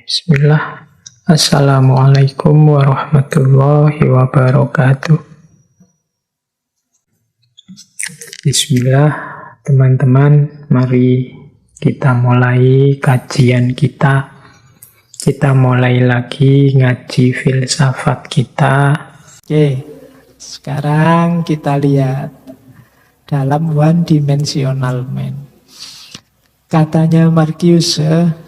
Bismillah. Assalamualaikum warahmatullahi wabarakatuh. Bismillah, teman-teman, mari kita mulai kajian kita. Kita mulai lagi ngaji filsafat kita. Oke, sekarang kita lihat dalam one dimensional man. Katanya Marcuse,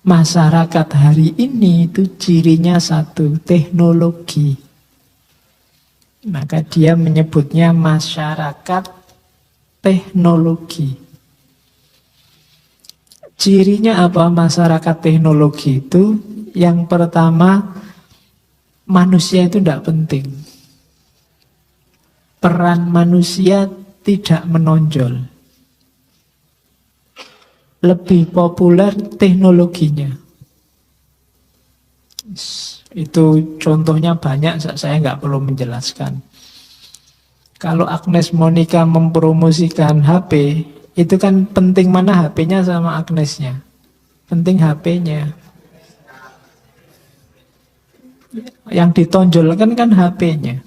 masyarakat hari ini itu cirinya satu, teknologi. Maka dia menyebutnya masyarakat teknologi. Cirinya apa masyarakat teknologi itu? Yang pertama, manusia itu tidak penting. Peran manusia tidak menonjol. Lebih populer teknologinya. Itu contohnya banyak, saya nggak perlu menjelaskan. Kalau Agnes Monica mempromosikan HP, itu kan penting mana HP-nya sama Agnesnya? Penting HP-nya. Yang ditonjolkan kan HP-nya.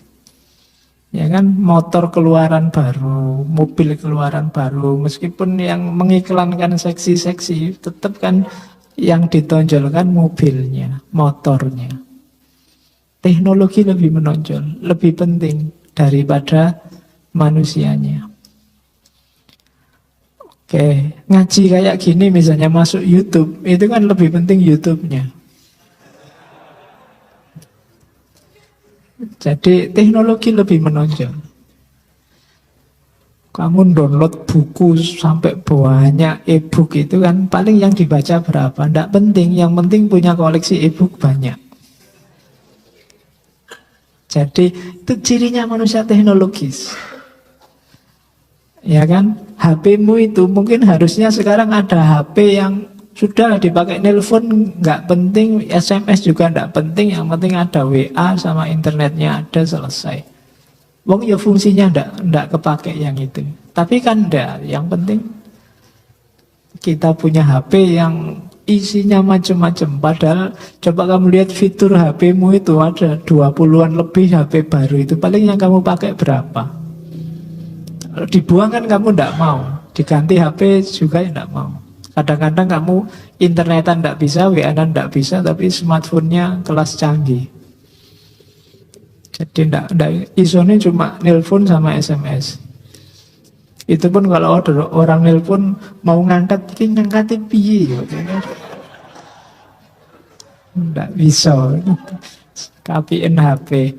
Ya kan, motor keluaran baru, mobil keluaran baru, meskipun yang mengiklankan seksi-seksi, tetap kan yang ditonjolkan mobilnya, motornya. Teknologi lebih menonjol, lebih penting daripada manusianya. Oke, ngaji kayak gini misalnya masuk YouTube, itu kan lebih penting YouTube-nya. Jadi teknologi lebih menonjol. Kamu download buku sampai banyak e-book itu kan paling yang dibaca berapa? Tidak penting, yang penting punya koleksi e-book banyak. Jadi itu cirinya manusia teknologis. Ya kan? HP-mu itu mungkin harusnya sekarang ada HP yang sudah dipakai nelpon, nggak penting, SMS juga nggak penting, yang penting ada WA sama internetnya ada, selesai. Wong ya fungsinya nggak kepake yang itu. Tapi kan enggak, yang penting kita punya HP yang isinya macam-macam. Padahal coba kamu lihat fitur HP-mu itu ada 20-an lebih HP baru itu. Paling yang kamu pakai berapa? Kalau dibuang kan kamu nggak mau. Diganti HP juga nggak mau. Kadang-kadang kamu internetan tidak bisa, WA-an tidak bisa, tapi smartphone-nya kelas canggih. Jadi isone cuma nelpon sama SMS. Itu pun kalau ada orang nelpon mau ngangkat, ini ngangkatnya piye? Tidak bisa. KPN HP.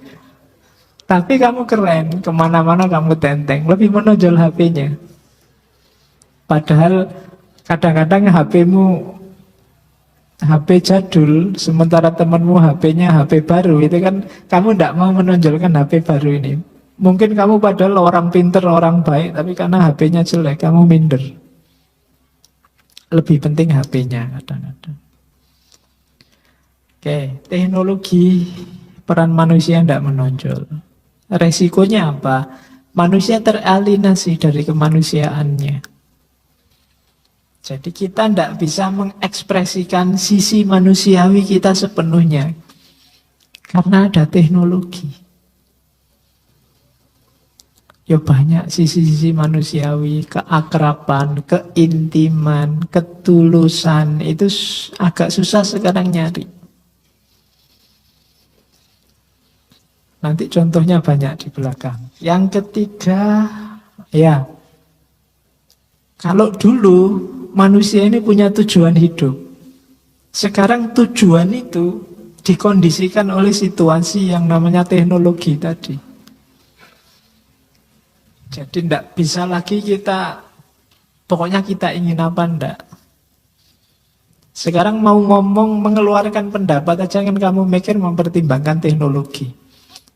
Tapi kamu keren, kemana-mana kamu tenteng, lebih menonjol HP-nya. Padahal kadang-kadang HP-mu HP jadul, sementara temanmu HP-nya HP baru, itu kan kamu tidak mau menonjolkan HP baru ini. Mungkin kamu padahal orang pinter, orang baik, tapi karena HP-nya jelek, kamu minder. Lebih penting HP-nya kadang-kadang. Oke, teknologi, peran manusia tidak menonjol. Resikonya apa? Manusia teralienasi dari kemanusiaannya. Jadi kita tidak bisa mengekspresikan sisi manusiawi kita sepenuhnya. Karena ada teknologi. Ya banyak sisi-sisi manusiawi, keakraban, keintiman, ketulusan. Itu agak susah sekarang nyari. Nanti contohnya banyak di belakang. Yang ketiga, ya, kalau dulu manusia ini punya tujuan hidup. Sekarang tujuan itu dikondisikan oleh situasi yang namanya teknologi tadi. Jadi tidak bisa lagi kita, pokoknya kita ingin apa enggak. Sekarang mau ngomong, mengeluarkan pendapat aja kan kamu mikir mempertimbangkan teknologi.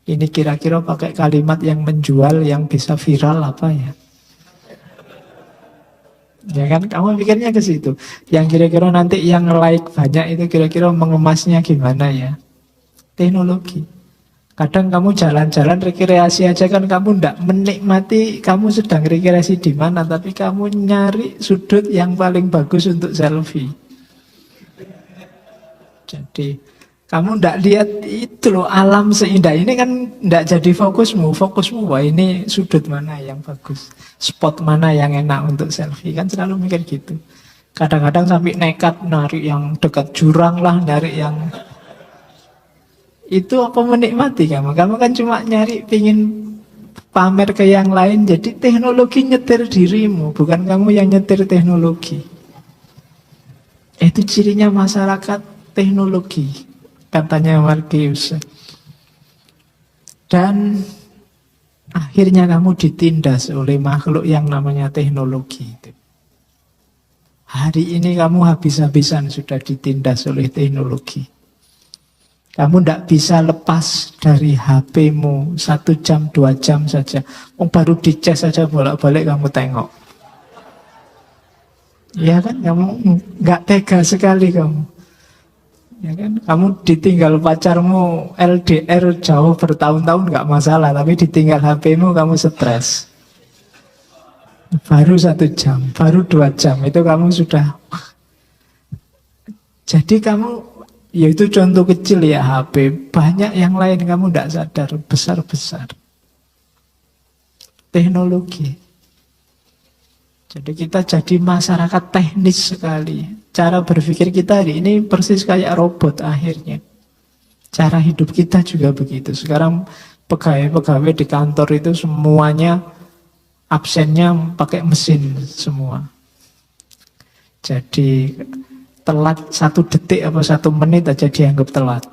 Ini kira-kira pakai kalimat yang menjual, yang bisa viral apa ya? Ya kan, kamu pikirnya ke situ. Yang kira-kira nanti yang like banyak itu kira-kira mengemasnya gimana ya? Teknologi. Kadang kamu jalan-jalan rekreasi aja kan kamu ndak menikmati kamu sedang rekreasi di mana, tapi kamu nyari sudut yang paling bagus untuk selfie. Jadi kamu ndak lihat itu loh, alam seindah ini kan ndak jadi fokusmu. Fokusmu, wah ini sudut mana yang bagus, spot mana yang enak untuk selfie. Kan selalu mikir gitu. Kadang-kadang sampai nekat narik yang dekat jurang lah, narik yang... Itu apa menikmati kamu? Kamu kan cuma nyari, pingin pamer ke yang lain. Jadi teknologi nyetir dirimu, bukan kamu yang nyetir teknologi. Itu cirinya masyarakat teknologi, katanya Markius. Dan akhirnya kamu ditindas oleh makhluk yang namanya teknologi itu. Hari ini kamu habis-habisan sudah ditindas oleh teknologi. Kamu tidak bisa lepas dari HP-mu 1 jam, 2 jam saja. Baru dicas saja bolak-balik kamu tengok. Ya kan, kamu nggak tega sekali kamu. Ya kan, kamu ditinggal pacarmu LDR jauh bertahun-tahun nggak masalah, tapi ditinggal HP-mu kamu stres. Baru 1 jam, baru 2 jam itu kamu sudah. Jadi kamu, ya itu contoh kecil ya HP. Banyak yang lain kamu tidak sadar, besar-besar. Teknologi. Jadi kita jadi masyarakat teknis sekali. Cara berpikir kita hari ini persis kayak robot akhirnya. Cara hidup kita juga begitu. Sekarang pegawai-pegawai di kantor itu semuanya absennya pakai mesin semua. Jadi telat 1 detik atau 1 menit aja dianggap telat.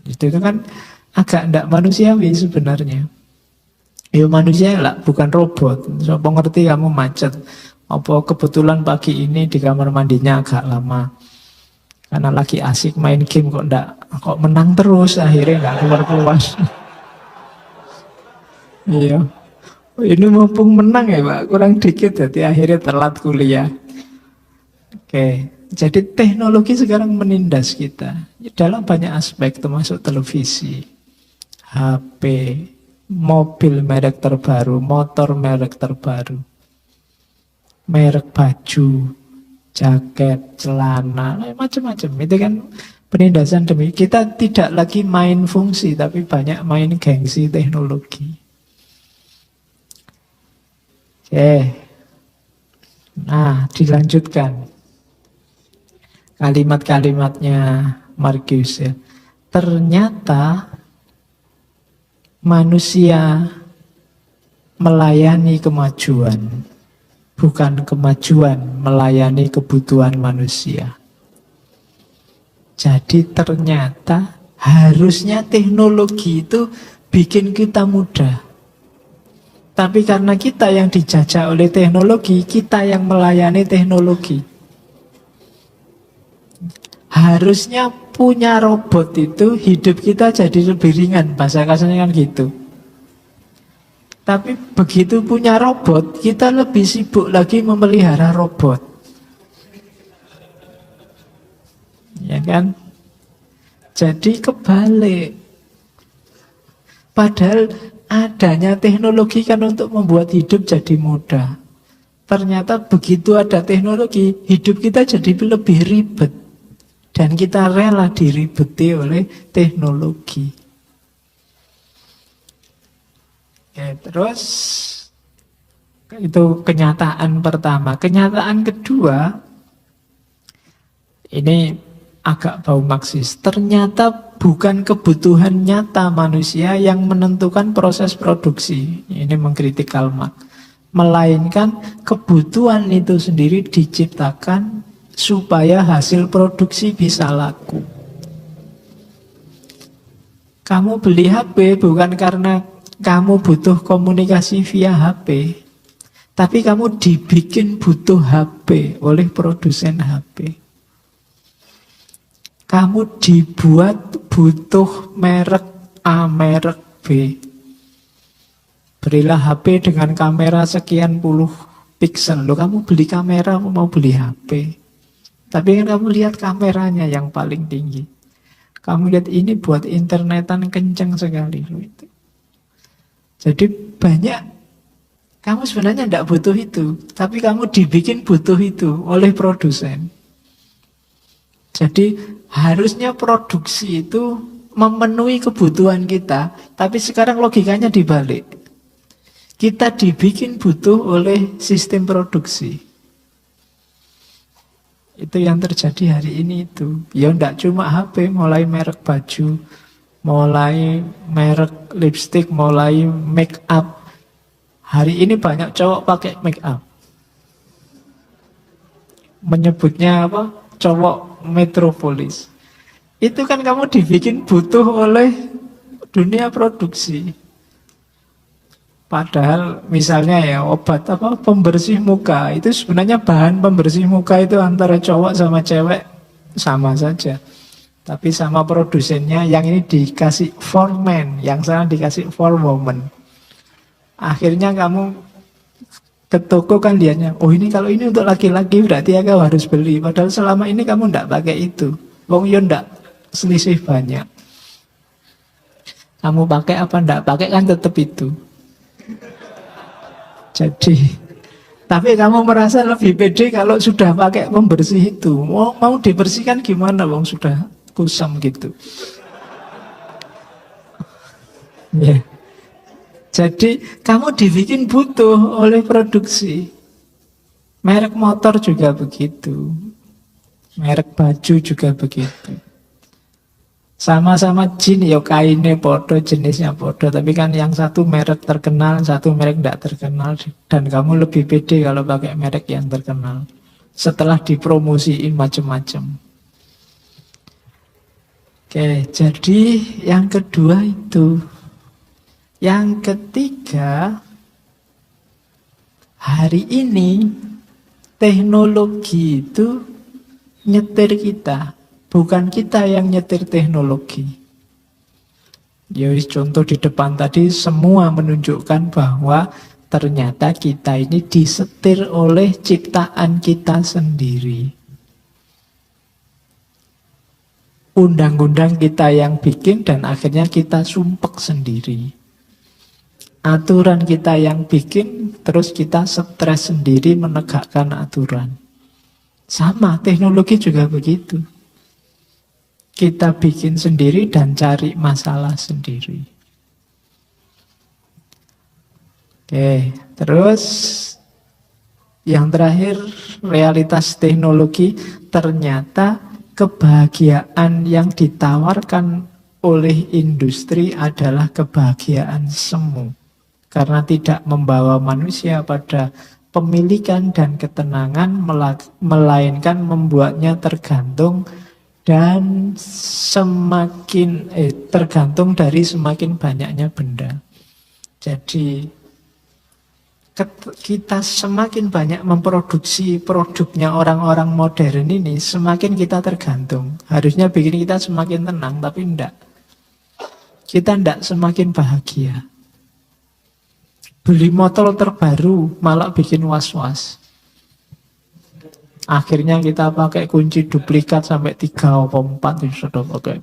Itu kan agak tidak manusiawi sebenarnya. Ya manusia lah, bukan robot. So, pengerti kamu macet. Apa kebetulan pagi ini di kamar mandinya agak lama. Karena lagi asik main game kok menang terus, akhirnya nggak keluar-keluar. Iya. Ini mumpung menang ya Pak, kurang dikit jadi akhirnya telat kuliah. Oke, jadi teknologi sekarang menindas kita dalam banyak aspek, termasuk televisi, HP, mobil merek terbaru, motor merek terbaru, merek baju, jaket, celana, macam-macam. Itu kan penindasan demi kita tidak lagi main fungsi, tapi banyak main gengsi teknologi. Oke, nah dilanjutkan kalimat-kalimatnya Markius ya. Ternyata manusia melayani kemajuan, bukan kemajuan melayani kebutuhan manusia. Jadi ternyata harusnya teknologi itu bikin kita mudah. Tapi karena kita yang dijajah oleh teknologi, kita yang melayani teknologi. Harusnya punya robot itu hidup kita jadi lebih ringan, bahasa kasarnya kan gitu. Tapi begitu punya robot, kita lebih sibuk lagi memelihara robot. Ya kan? Jadi kebalik. Padahal adanya teknologi kan untuk membuat hidup jadi mudah. Ternyata begitu ada teknologi, hidup kita jadi lebih ribet. Dan kita rela diribeti oleh teknologi. Oke, terus itu kenyataan pertama. Kenyataan kedua, ini agak bau Marxis. Ternyata bukan kebutuhan nyata manusia yang menentukan proses produksi. Ini mengkritik Karl Marx. Melainkan kebutuhan itu sendiri diciptakan supaya hasil produksi bisa laku. Kamu beli HP bukan karena kamu butuh komunikasi via HP, tapi kamu dibikin butuh HP oleh produsen HP. Kamu dibuat butuh merek A, merek B. Berilah HP dengan kamera sekian puluh piksel. Loh, kamu beli kamera, mau beli HP. Tapi kan kamu lihat kameranya yang paling tinggi. Kamu lihat ini buat internetan kencang sekali. Jadi banyak, kamu sebenarnya tidak butuh itu. Tapi kamu dibikin butuh itu oleh produsen. Jadi harusnya produksi itu memenuhi kebutuhan kita, tapi sekarang logikanya dibalik. Kita dibikin butuh oleh sistem produksi. Itu yang terjadi hari ini itu. Ya enggak cuma HP, mulai merek baju, mulai merek lipstick, mulai make up. Hari ini banyak cowok pakai make up. Menyebutnya apa? Cowok metropolis. Itu kan kamu dibikin butuh oleh dunia produksi. Padahal misalnya ya obat apa pembersih muka itu sebenarnya bahan pembersih muka itu antara cowok sama cewek sama saja. Tapi sama produsennya yang ini dikasih for men, yang sana dikasih for woman. Akhirnya kamu ke toko kan lihatnya, oh ini kalau ini untuk laki-laki berarti ya kamu harus beli. Padahal selama ini kamu ndak pakai itu. Wong yo ndak selisih banyak. Kamu pakai apa ndak pakai kan tetap itu. Jadi, tapi kamu merasa lebih pede kalau sudah pakai pembersih itu. Mau dibersihkan gimana, Wong sudah kusam gitu. Ya. Jadi kamu dibikin butuh oleh produksi. Merek motor juga begitu. Merek baju juga begitu. Sama-sama jin, ya kainnya podo, jenisnya podo. Tapi kan yang satu merek terkenal, satu merek tidak terkenal. Dan kamu lebih pede kalau pakai merek yang terkenal. Setelah dipromosiin macam-macam. Oke, jadi yang kedua itu. Yang ketiga, hari ini teknologi itu nyetir kita. Bukan kita yang nyetir teknologi. Ya, contoh di depan tadi semua menunjukkan bahwa ternyata kita ini disetir oleh ciptaan kita sendiri. Undang-undang kita yang bikin dan akhirnya kita sumpek sendiri. Aturan kita yang bikin, terus kita stres sendiri menegakkan aturan. Sama, teknologi juga begitu. Kita bikin sendiri dan cari masalah sendiri. Oke, terus yang terakhir, realitas teknologi. Ternyata kebahagiaan yang ditawarkan oleh industri adalah kebahagiaan semu. Karena tidak membawa manusia pada pemilikan dan ketenangan, melainkan membuatnya tergantung dan semakin tergantung dari semakin banyaknya benda. Jadi kita semakin banyak memproduksi produknya orang-orang modern ini, semakin kita tergantung. Harusnya bikin kita semakin tenang, tapi enggak. Kita enggak semakin bahagia. Beli motor terbaru malah bikin was-was. Akhirnya kita pakai kunci duplikat sampai 3 atau 4 sudah pakai.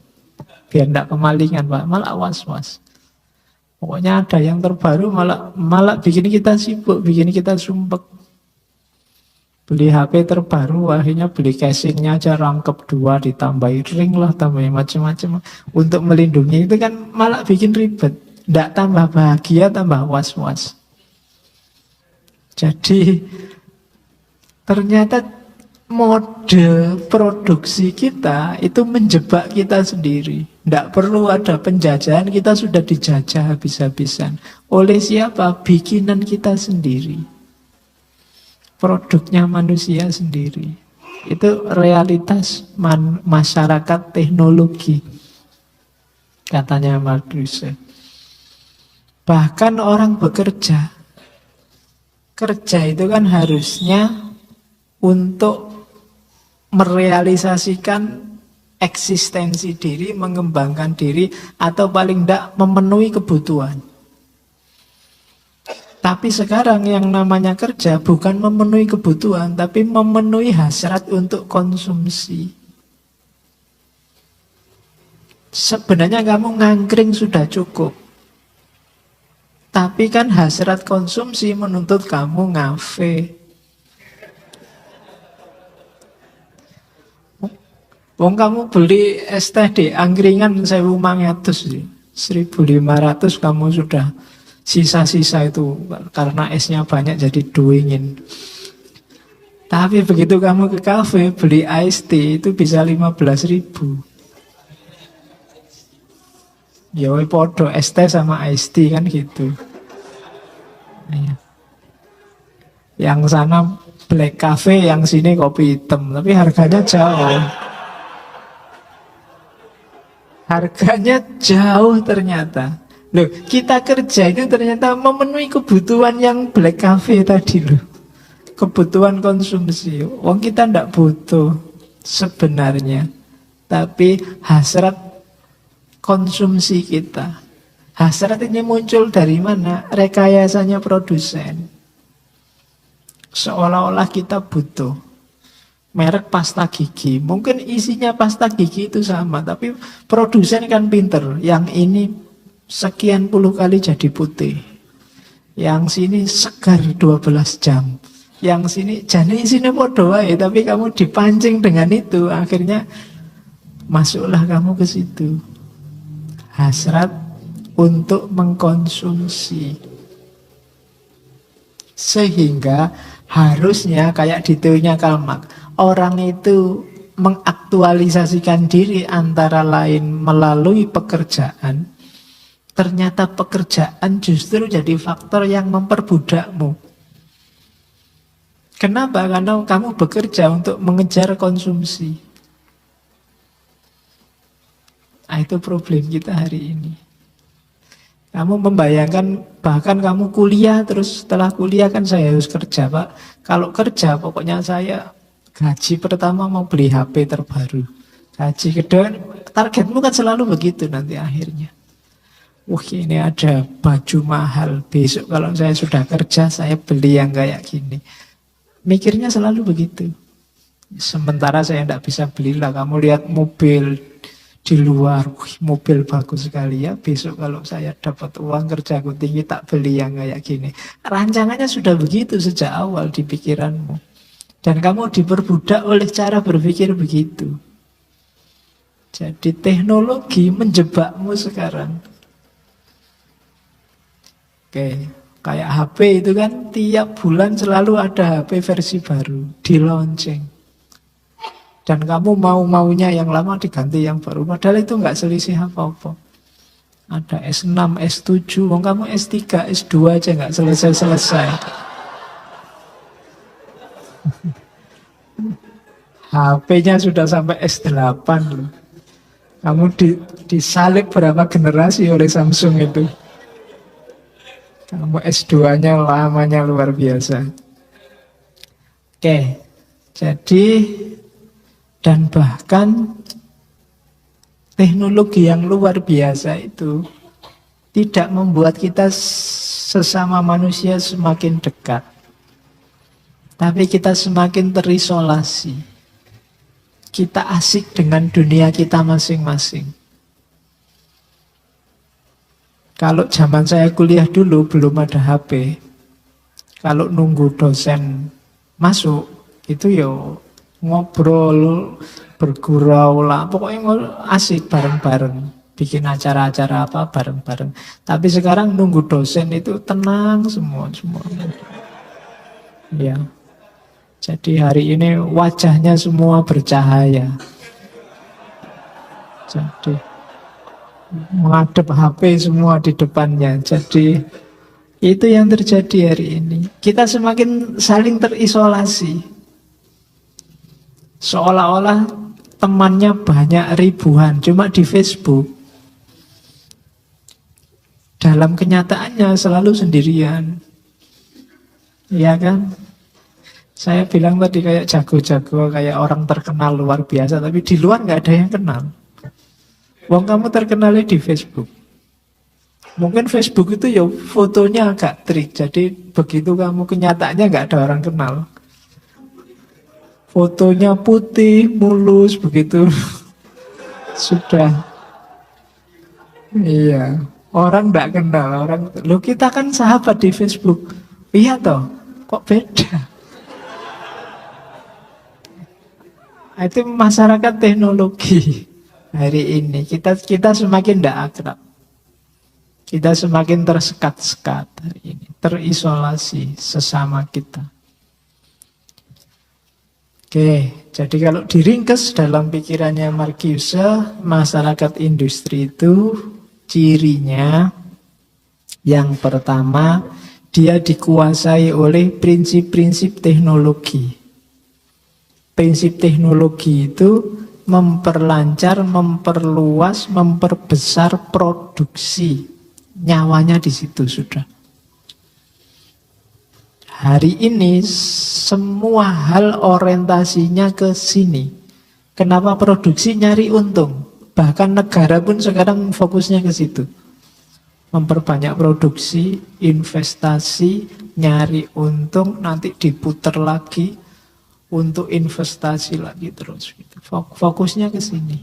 Biar tidak kemalingan, Pak. Malah was-was. Pokoknya ada yang terbaru malah bikin kita sibuk, bikin kita sumpek. Beli HP terbaru, akhirnya beli casingnya aja rangkep 2, ditambahin ring lah, tambahin macam-macam. Untuk melindungi itu kan malah bikin ribet. Tidak tambah bahagia, tambah was-was. Jadi ternyata mode produksi kita itu menjebak kita sendiri. Tidak perlu ada penjajahan, kita sudah dijajah habis-habisan. Oleh siapa? Bikinan kita sendiri. Produknya manusia sendiri. Itu realitas masyarakat teknologi. Katanya Marcuse. Bahkan orang bekerja. Kerja itu kan harusnya untuk merealisasikan eksistensi diri, mengembangkan diri, atau paling tidak memenuhi kebutuhan. Tapi sekarang yang namanya kerja bukan memenuhi kebutuhan, tapi memenuhi hasrat untuk konsumsi. Sebenarnya kamu ngangkring sudah cukup. Tapi kan hasrat konsumsi menuntut kamu ngafe. Wong kamu beli es teh di angkringan 1.500, 1.500 kamu sudah sisa-sisa itu karena esnya banyak jadi dingin. Tapi begitu kamu ke kafe beli iced tea itu bisa 15.000. Ya podo es teh sama iced tea kan gitu. Iya. Yang sana black cafe, yang sini kopi hitam, tapi harganya jauh. Harganya jauh ternyata. Loh, kita kerja itu ternyata memenuhi kebutuhan yang black cafe tadi loh. Kebutuhan konsumsi. Wong kita ndak butuh sebenarnya. Tapi hasrat konsumsi kita. Hasrat ini muncul dari mana? Rekayasanya produsen. Seolah-olah kita butuh merek pasta gigi. Mungkin isinya pasta gigi itu sama, tapi produsen kan pinter. Yang ini sekian puluh kali jadi putih. Yang sini segar 12 jam. Yang sini jadi isinya podo wae, tapi kamu dipancing dengan itu, akhirnya masuklah kamu ke situ. Hasrat untuk mengkonsumsi. Sehingga harusnya kayak di teorinya Karl Marx, orang itu mengaktualisasikan diri antara lain melalui pekerjaan. Ternyata pekerjaan justru jadi faktor yang memperbudakmu. Kenapa? Karena kamu bekerja untuk mengejar konsumsi. Nah, itu problem kita hari ini. Kamu membayangkan, bahkan kamu kuliah, terus setelah kuliah kan saya harus kerja, Pak. Kalau kerja, pokoknya saya gaji pertama mau beli HP terbaru. Gaji kedua, targetmu kan selalu begitu nanti akhirnya. Wah, ini ada baju mahal. Besok kalau saya sudah kerja, saya beli yang kayak gini. Mikirnya selalu begitu. Sementara saya tidak bisa belilah. Kamu lihat mobil di luar, mobil bagus sekali ya. Besok kalau saya dapat uang, kerjaku tinggi, tak beli yang kayak gini. Rancangannya sudah begitu sejak awal di pikiranmu. Dan kamu diperbudak oleh cara berpikir begitu. Jadi teknologi menjebakmu sekarang. Oke. Kayak HP itu kan tiap bulan selalu ada HP versi baru di launching. Dan kamu mau-maunya yang lama diganti yang baru. Padahal itu nggak selisih apa-apa. Ada S6, S7, wong kamu S3, S2 aja nggak selesai-selesai. HP-nya sudah sampai S8 loh. Kamu disalib berapa generasi oleh Samsung itu. Kamu S2-nya lamanya luar biasa. Oke, jadi dan bahkan teknologi yang luar biasa itu tidak membuat kita sesama manusia semakin dekat. Tapi kita semakin terisolasi. Kita asik dengan dunia kita masing-masing. Kalau zaman saya kuliah dulu belum ada HP. Kalau nunggu dosen masuk, itu ya ngobrol, bergurau lah. Pokoknya asik bareng-bareng. Bikin acara-acara apa bareng-bareng. Tapi sekarang nunggu dosen itu tenang semua. Ya. Jadi hari ini wajahnya semua bercahaya. Jadi menghadap HP semua di depannya. Jadi itu yang terjadi hari ini. Kita semakin saling terisolasi. Seolah-olah temannya banyak ribuan, cuma di Facebook. Dalam kenyataannya selalu sendirian. Iya kan? Saya bilang tadi kayak jago-jago, kayak orang terkenal luar biasa, tapi di luar nggak ada yang kenal. Wong kamu terkenalnya di Facebook. Mungkin Facebook itu ya fotonya agak trik. Jadi begitu kamu kenyataannya nggak ada orang kenal. Fotonya putih, mulus, begitu. Sudah. Iya. Orang nggak kenal. Loh kita kan sahabat di Facebook. Iya toh. Kok beda? Itu masyarakat teknologi hari ini. Kita semakin tidak akrab. Kita semakin tersekat-sekat hari ini. Terisolasi sesama kita. Oke, jadi kalau diringkas dalam pikirannya Marcuse, masyarakat industri itu cirinya yang pertama, dia dikuasai oleh prinsip-prinsip teknologi. Prinsip teknologi itu memperlancar, memperluas, memperbesar produksi. Nyawanya di situ sudah. Hari ini semua hal orientasinya ke sini. Kenapa produksi nyari untung? Bahkan negara pun sekarang fokusnya ke situ. Memperbanyak produksi, investasi, nyari untung, nanti diputar lagi untuk investasi lagi terus. Fokusnya ke sini.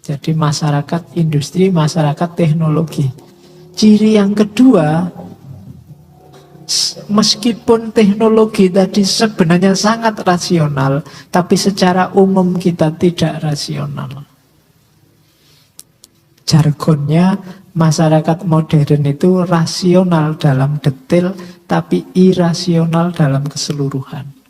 Jadi masyarakat industri, masyarakat teknologi. Ciri yang kedua, meskipun teknologi tadi sebenarnya sangat rasional, tapi secara umum kita tidak rasional. Jargonnya masyarakat modern itu rasional dalam detail, tapi irasional dalam keseluruhan.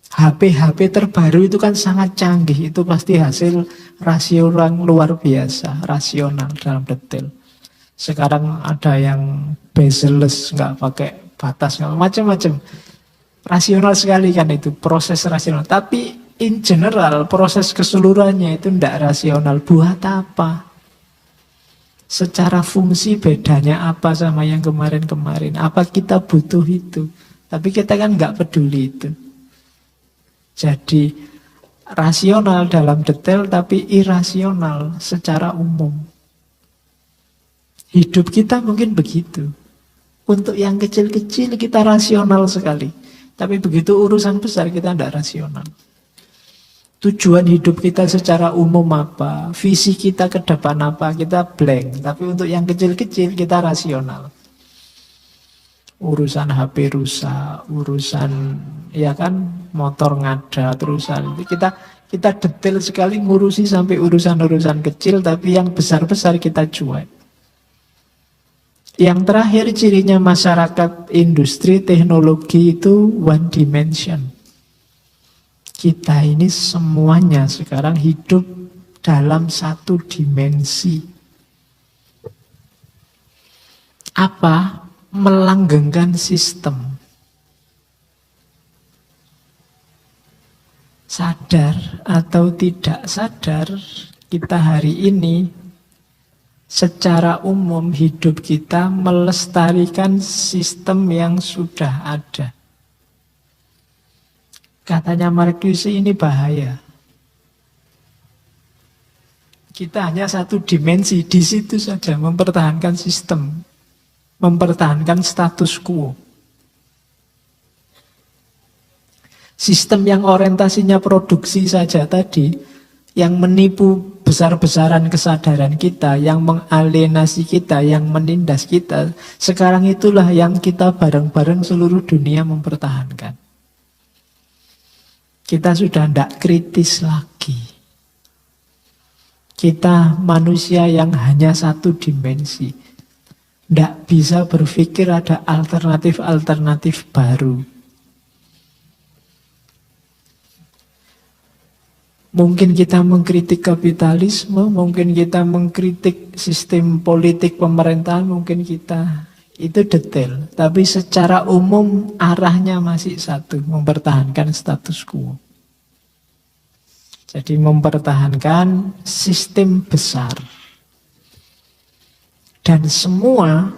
HP terbaru itu kan sangat canggih, itu pasti hasil rasional luar biasa, rasional dalam detail. Sekarang ada yang bezel-less, nggak pakai batas, macam-macam. Rasional sekali kan itu, proses rasional. Tapi in general, proses keseluruhannya itu tidak rasional. Buat apa? Secara fungsi bedanya apa sama yang kemarin-kemarin? Apa kita butuh itu? Tapi kita kan nggak peduli itu. Jadi rasional dalam detail tapi irasional secara umum. Hidup kita mungkin begitu. Untuk yang kecil-kecil kita rasional sekali. Tapi begitu urusan besar kita tidak rasional. Tujuan hidup kita secara umum apa? Visi kita ke depan apa? Kita blank. Tapi untuk yang kecil-kecil kita rasional. Urusan HP rusak, urusan ya kan motor ngada, terusan kita detail sekali ngurusi sampai urusan-urusan kecil, tapi yang besar-besar kita cuek. Yang terakhir cirinya masyarakat industri teknologi itu one dimension. Kita ini semuanya sekarang hidup dalam satu dimensi. Apa? Melanggengkan sistem. Sadar atau tidak sadar, kita hari ini secara umum hidup kita melestarikan sistem yang sudah ada. Katanya Marcuse ini bahaya. Kita hanya satu dimensi, di situ saja mempertahankan sistem, mempertahankan status quo. Sistem yang orientasinya produksi saja tadi, yang menipu besar-besaran kesadaran kita, yang mengalienasi kita, yang menindas kita, sekarang itulah yang kita bareng-bareng seluruh dunia mempertahankan. Kita sudah tidak kritis lagi. Kita manusia yang hanya satu dimensi. Tidak bisa berpikir ada alternatif-alternatif baru. Mungkin kita mengkritik kapitalisme, mungkin kita mengkritik sistem politik pemerintahan, mungkin kita itu detail. Tapi secara umum arahnya masih satu, mempertahankan status quo. Jadi mempertahankan sistem besar. Dan semua,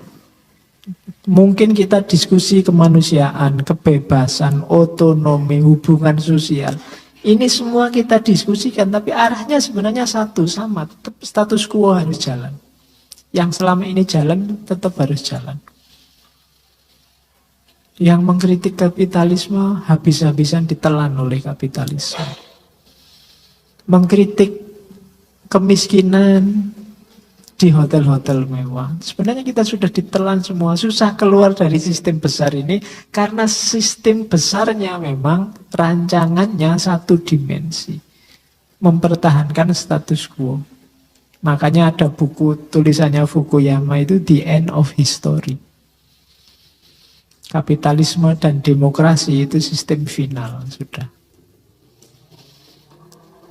mungkin kita diskusi kemanusiaan, kebebasan, otonomi, hubungan sosial. Ini semua kita diskusikan, tapi arahnya sebenarnya satu, sama. Tetap status quo harus jalan. Yang selama ini jalan, tetap harus jalan. Yang mengkritik kapitalisme, habis-habisan ditelan oleh kapitalisme. Mengkritik kemiskinan, di hotel-hotel mewah. Sebenarnya kita sudah ditelan semua, susah keluar dari sistem besar ini karena sistem besarnya memang rancangannya satu dimensi, mempertahankan status quo. Makanya ada buku tulisannya Fukuyama itu The End of History. Kapitalisme dan demokrasi itu sistem final sudah.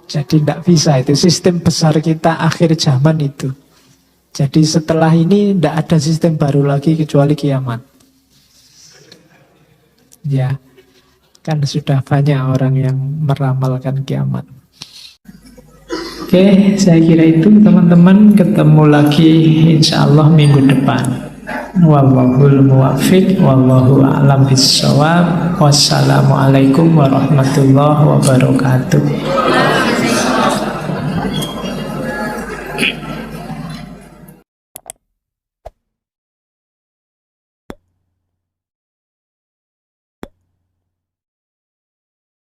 Jadi tidak bisa, itu sistem besar kita akhir zaman itu. Jadi setelah ini tidak ada sistem baru lagi kecuali kiamat. Ya, kan sudah banyak orang yang meramalkan kiamat. Oke, saya kira itu teman-teman. Ketemu lagi insya Allah minggu depan. Wallahul muwaffiq, wallahu a'lam bishawab. Wassalamualaikum warahmatullahi wabarakatuh.